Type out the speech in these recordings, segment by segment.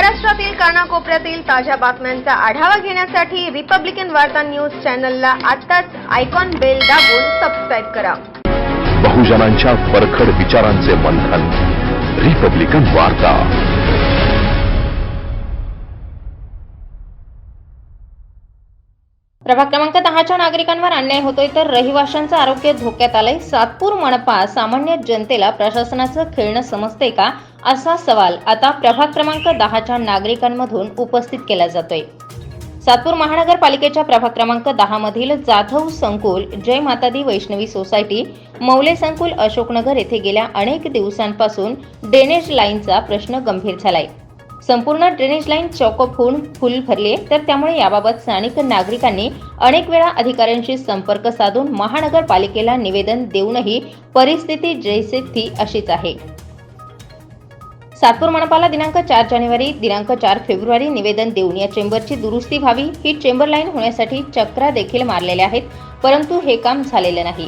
महाराष्ट्रातील कानाकोपऱ्यातील ताज्या बातम्यांचा आढावा घेण्यासाठी रिपब्लिकन वार्ता न्यूज चॅनलला आताच आयकॉन बेल दाबून सबस्क्राईब करा। बहुजनांच्या परखड विचारांचे मंथन, रिपब्लिकन वार्ता। प्रभाग क्रमांक 10च्या नागरिकांवर अन्याय होतोय तर रहिवाशांचं आरोग्य धोक्यात आलंय। सातपूर मनपा सामान्य जनतेला प्रशासनाचं खेळणं समजते का, असा सवाल आता प्रभाग क्रमांक 10च्या नागरिकांमधून उपस्थित केला जातोय। सातपूर महानगरपालिकेच्या प्रभाग क्रमांक 10 मधील जाधव संकुल, जय माता दी वैष्णवी सोसायटी, मौले संकुल, अशोकनगर येथे गेल्या अनेक दिवसांपासून ड्रेनेज लाईनचा प्रश्न गंभीर झालाय। संपूर्ण ड्रेनेज लाईन चॉकअप होऊन फुल भरली आहे, तर त्यामुळे याबाबत स्थानिक नागरिकांनी अनेक वेळा अधिकाऱ्यांशी संपर्क साधून महानगरपालिकेला निवेदन देऊनही परिस्थिती जैसे थी अशीच आहे। सातपूर मनपाला दिनांक 4 जानेवारी, दिनांक 4 फेब्रुवारी निवेदन देऊन या चेंबरची दुरुस्ती व्हावी, ही चेंबर लाईन होण्यासाठी चक्रा देखील मारलेल्या आहेत, परंतु हे काम झालेले नाही।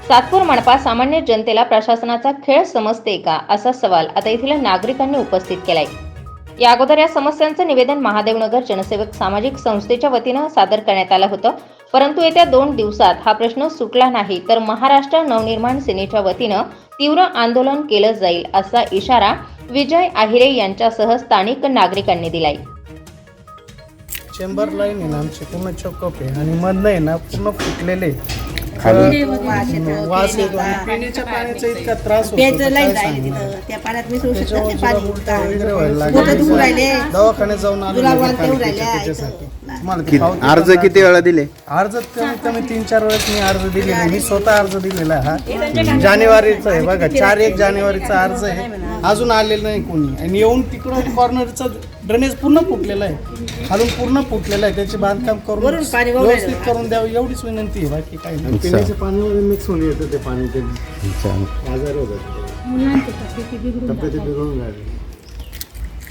सातपूर मनपा सामान्य जनतेला प्रशासनाचा खेळ समजते का, असा सवाल आता येथील नागरिकांनी उपस्थित केलाय। या अगोदर या समस्यांचं निवेदन महादेवनगर जनसेवक सामाजिक संस्थेच्या वतीनं सादर करण्यात आलं होतं, परंतु येत्या 2 दिवसात हा प्रश्न सुटला नाही तर महाराष्ट्र नवनिर्माण सेनेच्या वतीनं तीव्र आंदोलन केलं जाईल, असा इशारा विजय आहिरे यांच्यासह स्थानिक नागरिकांनी दिलाय। चेंबर लाईन आहे ना आमची पूर्ण चॉकअप आहे आणि मधनं आहे ना पूर्ण फुटलेले वास येतो आणि पिण्याच्या पाण्याचा इतका त्रास होतो, त्या पाण्यात मी सोडून दवाखान्यात जाऊन आलो त्याच्यासाठी। अर्ज किती वेळा दिले? अर्ज कमीत कमी 3-4 वेळेस मी अर्ज दिलेला आहे। मी स्वतः अर्ज दिलेला हा जानेवारीचा आहे बघा, 4-1 जानेवारीचा अर्ज आहे, अजून आलेलं नाही कोणी। आणि येऊन तिकडं कॉर्नरचा ड्रेनेज पूर्ण फुटलेला आहे, खालून पूर्ण फुटलेला आहे, त्याचे बांधकाम करून व्यवस्थित करून द्यावं एवढीच विनंती आहे, बाकी काही नाही। पिण्याच्या पाण्यामध्ये मिक्स होऊन येतं ते पाणी, ते आजारी होतात, तब्येती बिघडून राहिली।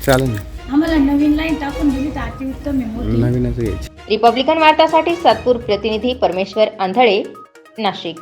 चालेल, आम्हाला नवीन लाईन टाकून दिली तर अतिउत्तम आहे। नवीनच घ्यायची। रिपब्लिकन वार्तासाठी सातपूर प्रतिनिधी परमेश्वर आंधळे, नाशिक।